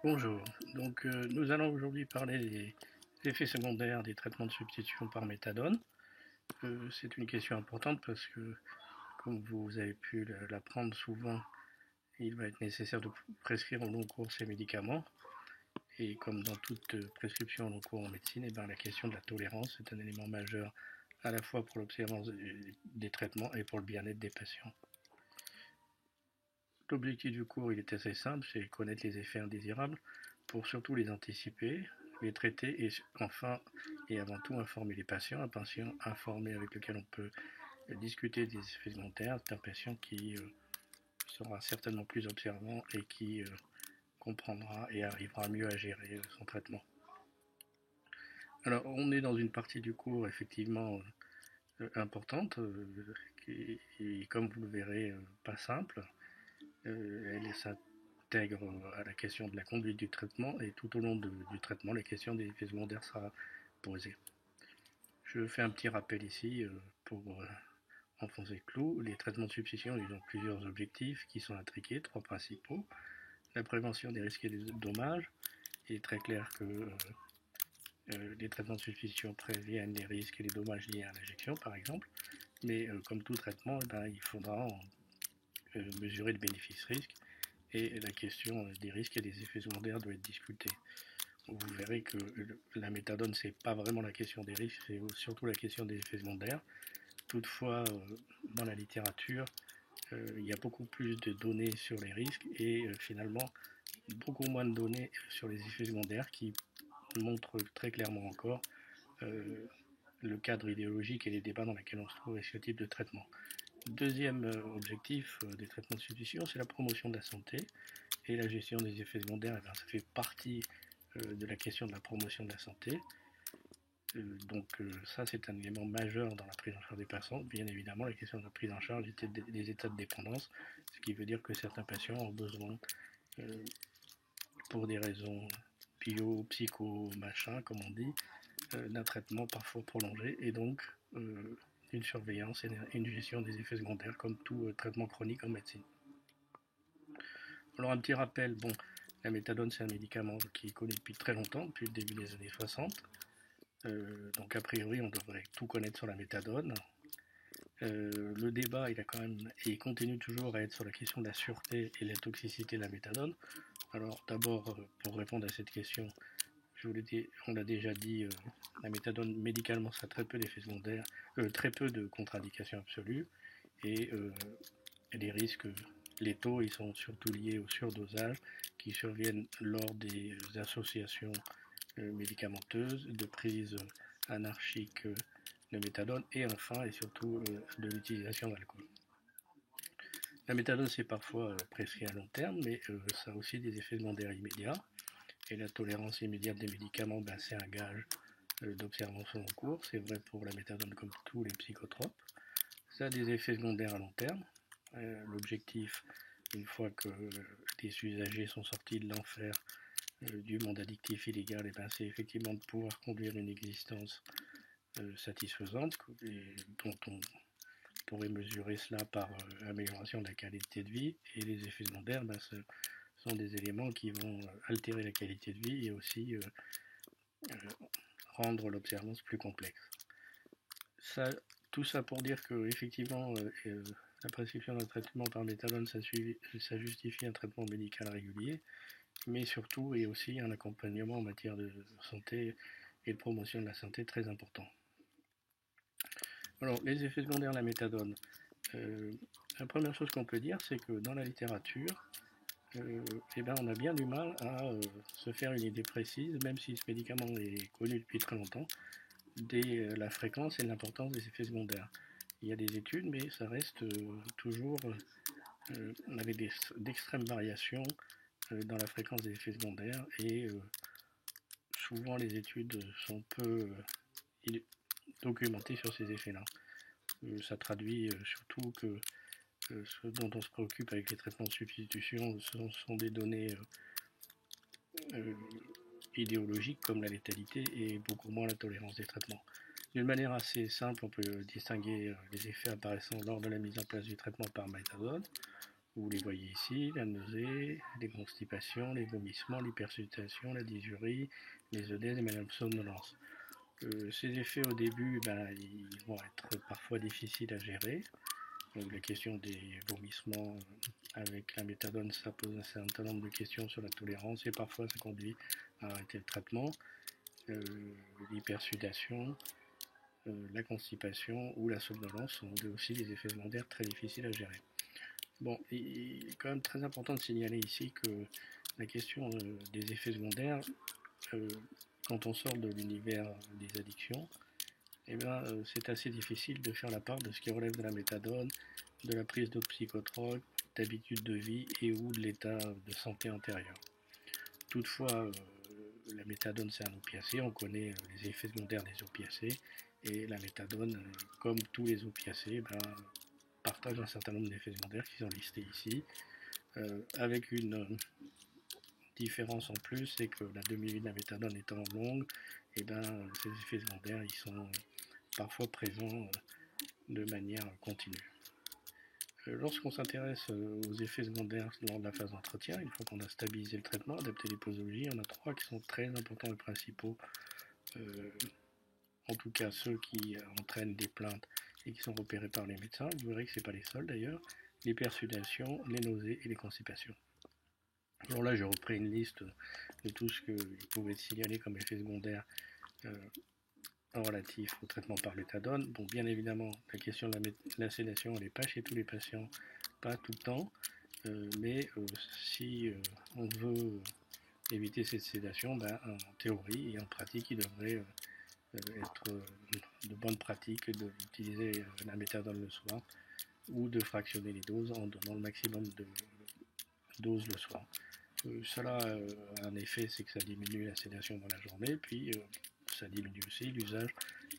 Bonjour, nous allons aujourd'hui parler des effets secondaires des traitements de substitution par méthadone. C'est une question importante parce que, comme vous avez pu l'apprendre souvent, il va être nécessaire de prescrire au long cours ces médicaments. Et comme dans toute prescription au long cours en médecine, la question de la tolérance est un élément majeur à la fois pour l'observance des traitements et pour le bien-être des patients. L'objectif du cours il est assez simple, c'est connaître les effets indésirables pour surtout les anticiper, les traiter et enfin et avant tout informer les patients, un patient informé avec lequel on peut discuter des effets secondaires, c'est un patient qui sera certainement plus observant et qui comprendra et arrivera mieux à gérer son traitement. Alors on est dans une partie du cours effectivement importante et comme vous le verrez pas simple. Elle s'intègre à la question de la conduite du traitement et tout au long du traitement, la question des effets secondaires sera posée. Je fais un petit rappel ici pour enfoncer le clou. Les traitements de substitution, ils ont plusieurs objectifs qui sont intriqués, trois principaux. La prévention des risques et des dommages. Il est très clair que les traitements de substitution préviennent les risques et les dommages liés à l'injection, par exemple. Mais comme tout traitement, il faudra mesurer le bénéfice-risque et la question des risques et des effets secondaires doit être discutée. Vous verrez que la méthadone, c'est pas vraiment la question des risques, c'est surtout la question des effets secondaires. Toutefois, dans la littérature, il y a beaucoup plus de données sur les risques et finalement beaucoup moins de données sur les effets secondaires qui montrent très clairement encore le cadre idéologique et les débats dans lesquels on se trouve avec ce type de traitement. Deuxième objectif des traitements de substitution, c'est la promotion de la santé et la gestion des effets secondaires. Ça fait partie de la question de la promotion de la santé. Ça, c'est un élément majeur dans la prise en charge des patients. Bien évidemment, la question de la prise en charge des états de dépendance, ce qui veut dire que certains patients ont besoin, euh, pour des raisons bio, psycho, machin, comme on dit, d'un traitement parfois prolongé et donc une surveillance et une gestion des effets secondaires comme tout traitement chronique en médecine. Alors un petit rappel, bon, la méthadone c'est un médicament qui est connu depuis très longtemps, depuis le début des années 60. Donc a priori on devrait tout connaître sur la méthadone. Le débat il a quand même et il continue toujours à être sur la question de la sûreté et la toxicité de la méthadone. Alors d'abord pour répondre à cette question, on l'a déjà dit, la méthadone médicalement ça a très peu d'effets secondaires, très peu de contre-indications absolues et les risques létaux ils sont surtout liés au surdosage qui surviennent lors des associations médicamenteuses, de prise anarchique de méthadone et enfin et surtout de l'utilisation d'alcool. La méthadone c'est parfois prescrit à long terme mais ça a aussi des effets secondaires immédiats et la tolérance immédiate des médicaments c'est un gage d'observance au long cours, c'est vrai pour la méthadone comme tous les psychotropes. Ça a des effets secondaires à long terme. L'objectif, une fois que les usagers sont sortis de l'enfer du monde addictif illégal, c'est effectivement de pouvoir conduire une existence satisfaisante et dont on pourrait mesurer cela par amélioration de la qualité de vie et les effets secondaires ce sont des éléments qui vont altérer la qualité de vie et aussi rendre l'observance plus complexe. Ça, tout ça pour dire que effectivement la prescription d'un traitement par méthadone ça justifie un traitement médical régulier mais surtout et aussi un accompagnement en matière de santé et de promotion de la santé très important. Alors, les effets secondaires de la méthadone. La première chose qu'on peut dire, c'est que dans la littérature, on a bien du mal à se faire une idée précise, même si ce médicament est connu depuis très longtemps, de la fréquence et de l'importance des effets secondaires. Il y a des études, mais ça reste toujours avec d'extrêmes variations dans la fréquence des effets secondaires et souvent les études sont peu documentées sur ces effets-là. Ça traduit surtout que ce dont on se préoccupe avec les traitements de substitution sont des données idéologiques comme la létalité et beaucoup moins la tolérance des traitements. D'une manière assez simple, on peut distinguer les effets apparaissant lors de la mise en place du traitement par méthadone. Vous les voyez ici, la nausée, les constipations, les vomissements, l'hypersutation, la dysurie, les œdèmes et la somnolence. Ces effets au début, ils vont être parfois difficiles à gérer. Donc, la question des vomissements avec la méthadone, ça pose un certain nombre de questions sur la tolérance et parfois ça conduit à arrêter le traitement. L'hypersudation, la constipation ou la somnolence sont aussi des effets secondaires très difficiles à gérer. Bon, il est quand même très important de signaler ici que la question des effets secondaires, quand on sort de l'univers des addictions, c'est assez difficile de faire la part de ce qui relève de la méthadone, de la prise d'autres psychotropes, d'habitudes de vie et ou de l'état de santé antérieur. Toutefois, la méthadone c'est un opiacé, on connaît les effets secondaires des opiacés et la méthadone, comme tous les opiacés, partage un certain nombre d'effets secondaires qui sont listés ici, avec une différence en plus, c'est que la demi-vie de la méthadone étant longue, ces effets secondaires ils sont parfois présents de manière continue. Lorsqu'on s'intéresse aux effets secondaires lors de la phase d'entretien, une fois qu'on a stabilisé le traitement, adapté les posologies, il y en a 3 qui sont très importants et principaux, en tout cas ceux qui entraînent des plaintes et qui sont repérés par les médecins. Vous verrez que ce n'est pas les seuls d'ailleurs: l'hypersudation, les nausées et les constipations. Alors là, j'ai repris une liste de tout ce que vous pouvez signaler comme effet secondaire relatif au traitement par méthadone. Bon, bien évidemment, la question de la sédation, elle n'est pas chez tous les patients, pas tout le temps, mais si on veut éviter cette sédation, en théorie et en pratique, il devrait être de bonne pratique d'utiliser la méthadone le soir ou de fractionner les doses en donnant le maximum de doses le soir. Cela a un effet, c'est que ça diminue la sédation dans la journée, puis ça diminue aussi l'usage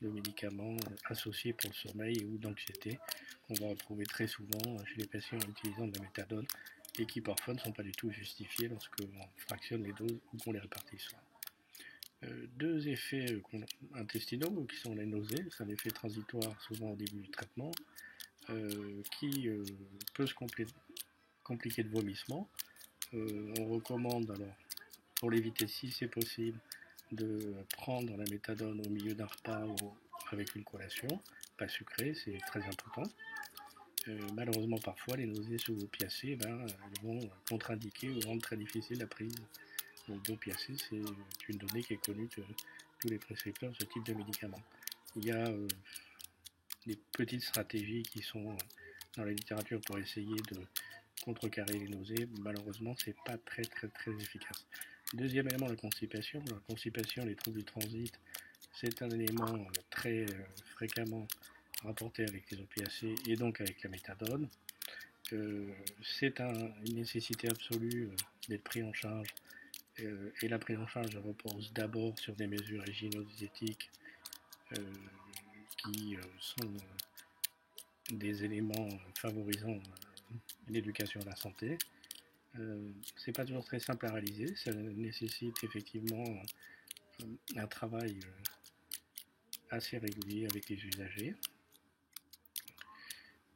de médicaments associés pour le sommeil ou d'anxiété qu'on va retrouver très souvent chez les patients utilisant de la méthadone et qui parfois ne sont pas du tout justifiés lorsqu'on fractionne les doses ou qu'on les répartit le soir. Deux effets intestinaux qui sont les nausées, c'est un effet transitoire souvent au début du traitement qui peut se compliquer de vomissement. On recommande alors, pour l'éviter si c'est possible, de prendre la méthadone au milieu d'un repas ou avec une collation, pas sucrée, c'est très important. Malheureusement, parfois, les nausées sous opiacés vont contre-indiquer ou rendre très difficile la prise d'opiacés. C'est une donnée qui est connue de tous les prescripteurs de ce type de médicaments. Il y a des petites stratégies qui sont dans la littérature pour essayer de contrecarrer les nausées. Malheureusement, c'est pas très efficace. Deuxième élément, la constipation. La constipation, les troubles du transit, c'est un élément très fréquemment rapporté avec les opiacés et donc avec la méthadone. C'est une nécessité absolue d'être pris en charge, et la prise en charge repose d'abord sur des mesures hygiéno-diététiques qui sont des éléments favorisant l'éducation à la santé. C'est pas toujours très simple à réaliser, ça nécessite effectivement un travail assez régulier avec les usagers.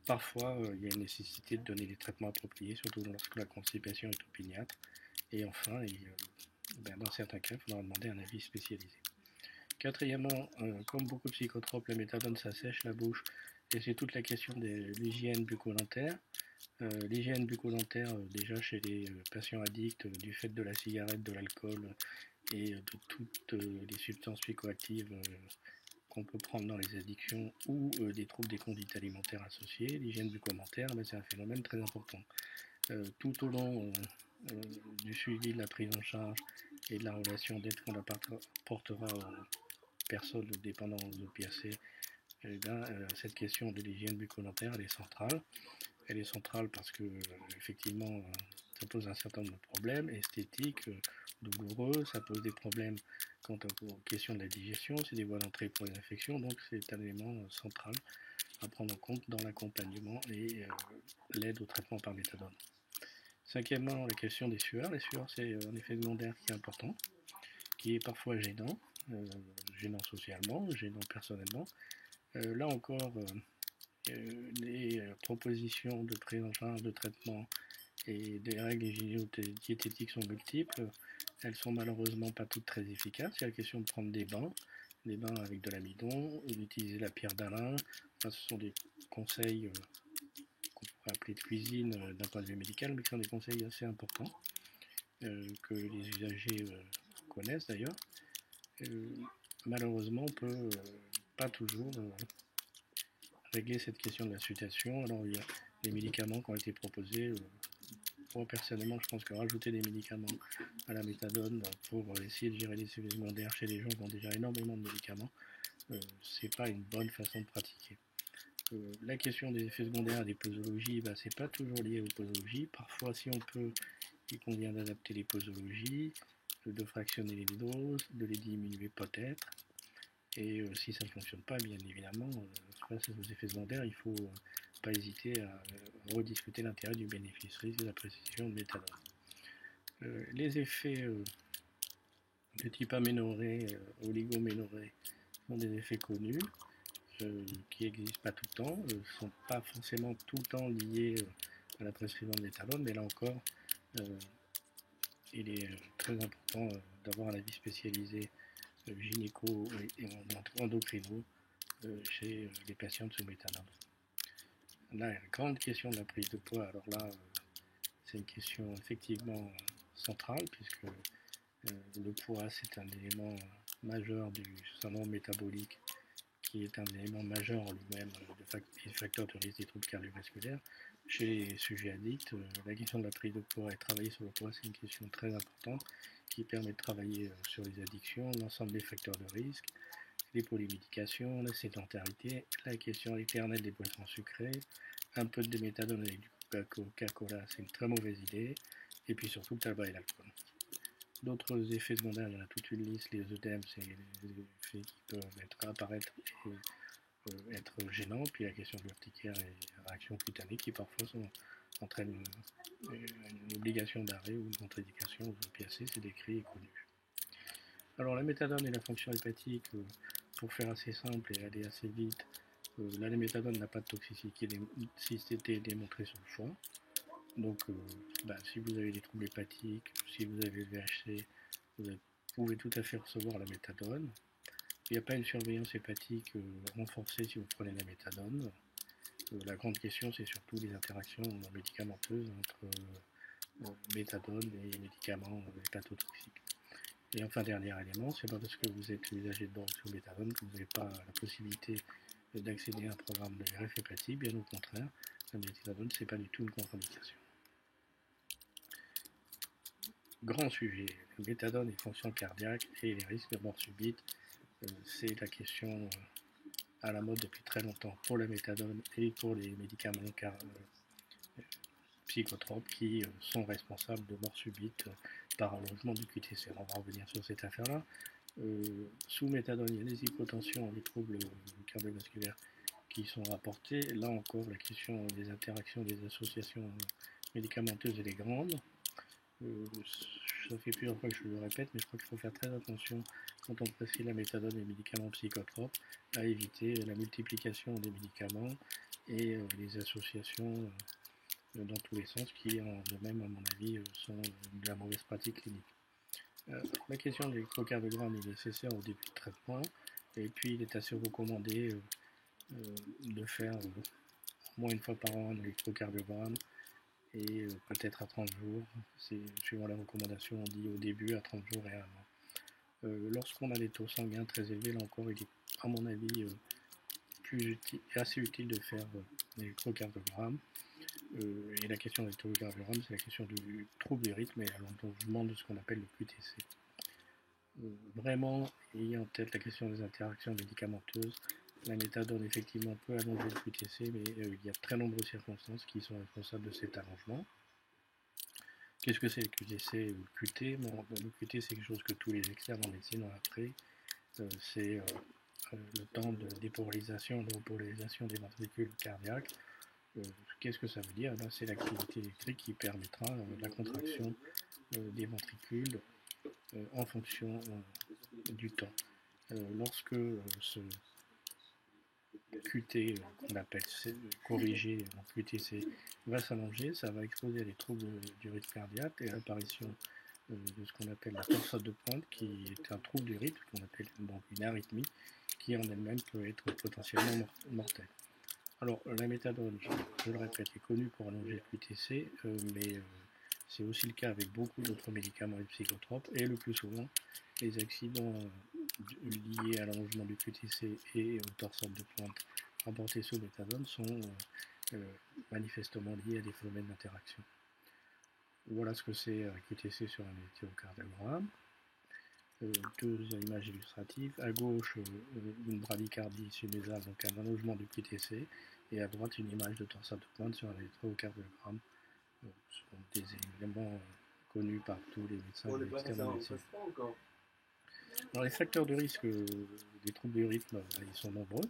Parfois, il y a une nécessité de donner des traitements appropriés, surtout lorsque la constipation est opiniâtre. Et enfin, dans certains cas, il faudra demander un avis spécialisé. Quatrièmement, comme beaucoup de psychotropes, la méthadone, ça sèche la bouche, et c'est toute la question de l'hygiène bucco-dentaire. L'hygiène bucco-dentaire, déjà chez les patients addicts, du fait de la cigarette, de l'alcool et de toutes les substances psychoactives qu'on peut prendre dans les addictions ou des troubles des conduites alimentaires associés, l'hygiène bucco-dentaire, c'est un phénomène très important. Tout au long du suivi de la prise en charge et de la relation d'aide qu'on apportera aux personnes dépendantes aux opiacés, cette question de l'hygiène bucco-dentaire, elle est centrale. Elle est centrale parce que, effectivement, ça pose un certain nombre de problèmes esthétiques, douloureux, ça pose des problèmes quant aux questions de la digestion, c'est des voies d'entrée pour les infections, donc c'est un élément central à prendre en compte dans l'accompagnement et l'aide au traitement par méthadone. Cinquièmement, la question des sueurs. Les sueurs, c'est un effet secondaire qui est important, qui est parfois gênant, gênant socialement, gênant personnellement. Là encore, les propositions de prise en charge de traitement et des règles hygiéno-diététiques sont multiples. Elles sont malheureusement pas toutes très efficaces. Il y a la question de prendre des bains avec de l'amidon, d'utiliser la pierre d'Alain. Ce sont des conseils qu'on pourrait appeler de cuisine d'un point de vue médical, mais qui sont des conseils assez importants que les usagers connaissent d'ailleurs. Malheureusement, on ne peut pas toujours régler cette question de la sudation. Alors il y a des médicaments qui ont été proposés. Moi personnellement, je pense que rajouter des médicaments à la méthadone pour essayer de gérer les effets secondaires chez les gens qui ont déjà énormément de médicaments, c'est pas une bonne façon de pratiquer. La question des effets secondaires des posologies, c'est pas toujours lié aux posologies. Parfois, si on peut, il convient d'adapter les posologies, de fractionner les doses, de les diminuer peut-être. Et si ça ne fonctionne pas, bien évidemment, face aux effets secondaires, il ne faut pas hésiter à rediscuter l'intérêt du bénéfice-risque de la prescription de méthadone. Les effets de type aménorrhée, oligoménorrhée, sont des effets connus qui n'existent pas tout le temps, ne sont pas forcément tout le temps liés à la prescription de méthadone, mais là encore, il est très important d'avoir un avis spécialisé gynéco et endocrino chez les patients sous méthadone. Là, la grande question de la prise de poids, alors là, c'est une question effectivement centrale, puisque le poids, c'est un élément majeur du syndrome métabolique, qui est un élément majeur en lui-même des facteurs de risque des troubles cardiovasculaires. Chez les sujets addicts, la question de la prise de poids et travailler sur le poids, c'est une question très importante qui permet de travailler sur les addictions, l'ensemble des facteurs de risque, les polymédications, la sédentarité, la question éternelle des boissons sucrées, un peu de méthadone avec du Coca-Cola, c'est une très mauvaise idée, et puis surtout le tabac et l'alcool. D'autres effets secondaires, il y en a toute une liste. Les œdèmes, c'est des effets qui peuvent apparaître et être gênants. Puis la question de l'urticaire et réactions cutanées qui parfois entraînent une obligation d'arrêt ou une contre-indication aux opiacés, c'est décrit et connu. Alors la méthadone et la fonction hépatique, pour faire assez simple et aller assez vite, la méthadone n'a pas de toxicité démontrée sur le foie. Donc, si vous avez des troubles hépatiques, si vous avez le VHC, vous pouvez tout à fait recevoir la méthadone. Il n'y a pas une surveillance hépatique renforcée si vous prenez la méthadone. La grande question, c'est surtout les interactions médicamenteuses entre méthadone et médicaments hépatotoxiques. Et enfin, dernier élément, c'est pas parce que vous êtes usager de drogue sous méthadone que vous n'avez pas la possibilité d'accéder à un programme de greffe hépatique. Bien au contraire, la méthadone, c'est pas du tout une contre-indication. Grand sujet, le méthadone et fonction cardiaque et les risques de mort subite. C'est la question à la mode depuis très longtemps pour la méthadone et pour les médicaments psychotropes qui sont responsables de mort subite par allongement du QTC. On va revenir sur cette affaire-là. Sous méthadone, il y a des hypotensions, des troubles cardiovasculaires qui sont rapportés. Là encore, la question des interactions des associations médicamenteuses, elle est grande. Ça fait plusieurs fois que je le répète, mais je crois qu'il faut faire très attention quand on prescrit la méthadone et les médicaments psychotropes à éviter la multiplication des médicaments et les associations dans tous les sens qui, de même, à mon avis, sont de la mauvaise pratique clinique. La question de l'électrocardiogramme est nécessaire au début de traitement, et puis il est assez recommandé de faire au moins une fois par an un électrocardiogramme, et peut-être à 30 jours, c'est suivant les recommandations, on dit au début à 30 jours et à un an. Lorsqu'on a des taux sanguins très élevés, là encore, il est à mon avis assez utile de faire l'électrocardiogramme. Et la question de l'électrocardiogramme, c'est la question du trouble du rythme et l'allongement de ce qu'on appelle le QTC. Vraiment, ayant en tête la question des interactions médicamenteuses, la méthadone effectivement peut allonger le QTC, mais il y a de très nombreuses circonstances qui sont responsables de cet allongement. Qu'est-ce que c'est le QTC ou le QT? Le QT, c'est quelque chose que tous les experts en médecine ont appris. C'est le temps de dépolarisation, de repolarisation des ventricules cardiaques. Qu'est-ce que ça veut dire? C'est l'activité électrique qui permettra la contraction des ventricules en fonction du temps. Lorsque QT qu'on appelle corrigé en QTC va s'allonger, ça va exposer à des troubles du rythme cardiaque et à l'apparition de ce qu'on appelle la torsade de pointe, qui est un trouble du rythme, qu'on appelle donc une arythmie, qui en elle-même peut être potentiellement mortelle. Alors la méthadone, je le répète, est connue pour allonger le QTC, mais c'est aussi le cas avec beaucoup d'autres médicaments et psychotropes, et le plus souvent, les accidents liés à l'allongement du QTC et aux torsades de pointe rapportés sous méthadone sont manifestement liés à des phénomènes d'interaction. Voilà ce que c'est un QTC sur un électrocardiogramme. Deux images illustratives. À gauche, une bradycardie sinusale, donc un allongement du QTC, et à droite, une image de torsade de pointe sur un électrocardiogramme. Ce sont des éléments connus par tous les médecins et les externes de médecine. Alors, les facteurs de risque des troubles du rythme, ils sont nombreux.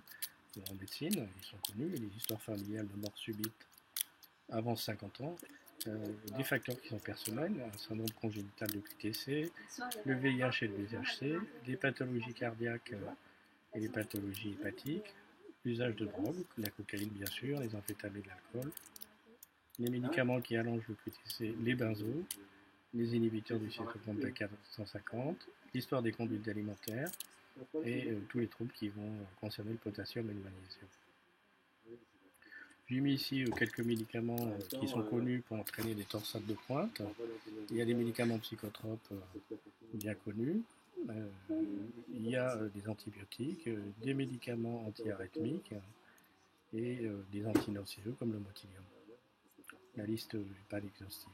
En médecine, ils sont connus, les histoires familiales de mort subite avant 50 ans, des facteurs qui sont personnels, un syndrome congénital de QTC, le VIH et le VIHC, les pathologies cardiaques et les pathologies hépatiques, l'usage de drogue, la cocaïne bien sûr, les amphétamines et l'alcool, les médicaments qui allongent le QTC, les benzos, les inhibiteurs du cytochrome P450, l'histoire des conduites alimentaires et tous les troubles qui vont concerner le potassium et le magnésium. J'ai mis ici quelques médicaments qui sont connus pour entraîner des torsades de pointe. Il y a des médicaments psychotropes bien connus. Il y a des antibiotiques, des médicaments antiarythmiques et des antinocéeux comme le motilium. La liste n'est pas exhaustive.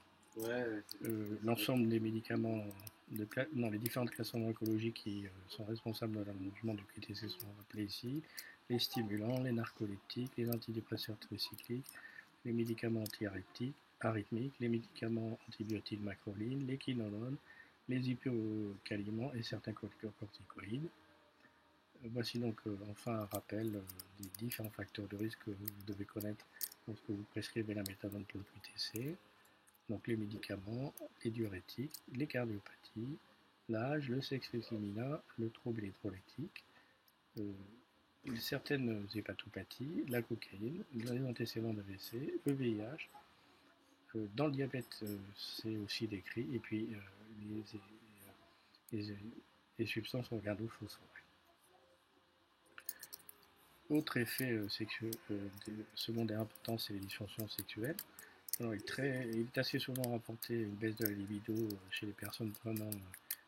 L'ensemble des médicaments, les différentes classes pharmacologiques qui sont responsables de l'allongement du QTC sont rappelées ici. Les stimulants, les narcoleptiques, les antidépresseurs tricycliques, les médicaments anti-arythmiques, les médicaments antibiotiques macrolines, les quinolones, les hypocalimants et certains corticoïdes. Voici donc enfin un rappel des différents facteurs de risque que vous devez connaître lorsque vous prescrivez la méthadone pour le QTC. Donc les médicaments, les diurétiques, les cardiopathies, l'âge, le sexe féminin, le trouble électrolytique, certaines hépatopathies, la cocaïne, les antécédents d'AVC, le VIH. Dans le diabète, c'est aussi décrit, et puis les substances organophosphorées. Autre effet secondaire important, c'est les dysfonctions sexuelles. Alors, il est assez souvent rapporté une baisse de la libido chez les personnes prenant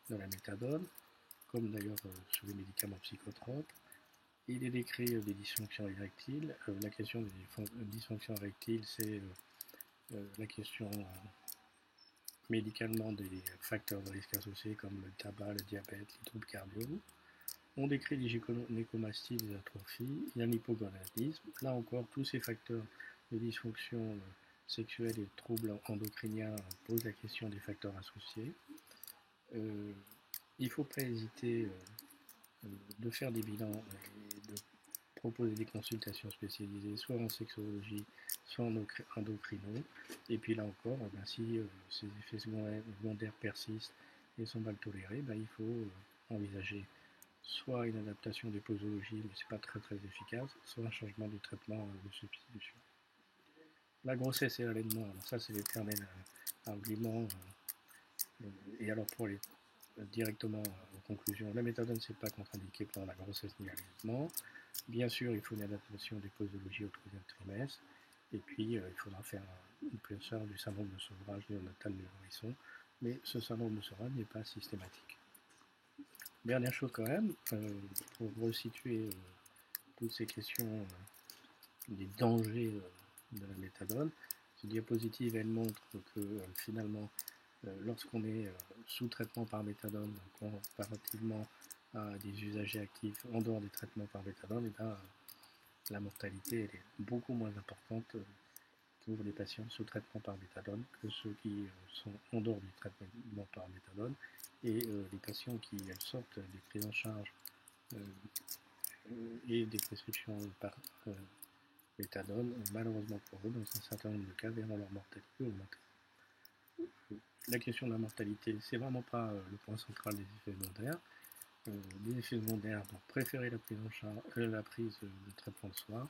de la méthadone, comme d'ailleurs sur les médicaments psychotropes. Il est décrit des dysfonctions érectiles. La question des dysfonctions érectiles, c'est la question médicalement des facteurs de risque associés comme le tabac, le diabète, les troubles cardio. On décrit les gynécomasties, les atrophies, il y a l'hypogonadisme. Là encore, tous ces facteurs de dysfonction sexuelle et troubles endocriniens posent la question des facteurs associés. Il ne faut pas hésiter de faire des bilans et de proposer des consultations spécialisées, soit en sexologie, soit en endocrino. Et puis là encore, si ces effets secondaires persistent et sont mal tolérés, il faut envisager soit une adaptation des posologies, mais c'est pas très efficace, soit un changement du traitement de substitution. La grossesse et l'allaitement, alors ça c'est l'éternel argument. Et alors pour aller directement aux conclusions, la méthadone c'est pas contre-indiqué pendant la grossesse ni l'allaitement. Bien sûr, il faut une adaptation des posologies au troisième trimestre. Et puis, il faudra faire une prise en charge du syndrome de sevrage néonatal du nourrisson. Mais ce syndrome de sevrage n'est pas systématique. Dernière chose quand même, pour resituer toutes ces questions des dangers de la méthadone, cette diapositive, elle montre que finalement, lorsqu'on est sous traitement par méthadone, comparativement à des usagers actifs en dehors des traitements par méthadone, la mortalité elle est beaucoup moins importante pour les patients sous traitement par méthadone que ceux qui sont en dehors du traitement par méthadone. Et les patients qui sortent des prises en charge et des prescriptions par méthadone, malheureusement pour eux, dans un certain nombre de cas, verront leur mortalité augmenter. La question de la mortalité, c'est vraiment pas le point central des effets secondaires. Les effets secondaires, donc préférez la prise, la prise de traitement de soins.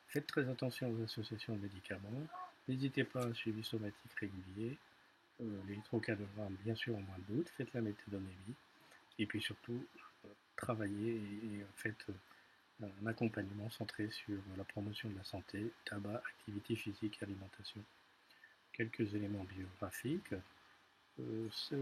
Faites très attention aux associations de médicaments. N'hésitez pas à un suivi somatique régulier. L'électrocardiogramme, bien sûr, en moins de doute. Faites la méthodomélie. Et puis surtout, travaillez et faites un accompagnement centré sur la promotion de la santé, tabac, activité physique, alimentation. Quelques éléments biographiques. Ce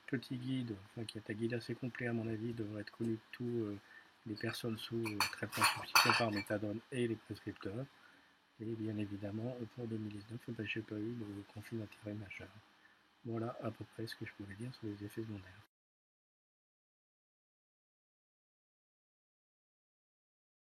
petit guide, enfin, qui est un guide assez complet à mon avis, devrait être connu de tous les personnes sous traitement substitué par méthadone et les prescripteurs. Et bien évidemment, pour 2019, je n'ai pas eu de conflit d'intérêt majeur. Voilà à peu près ce que je pouvais dire sur les effets secondaires.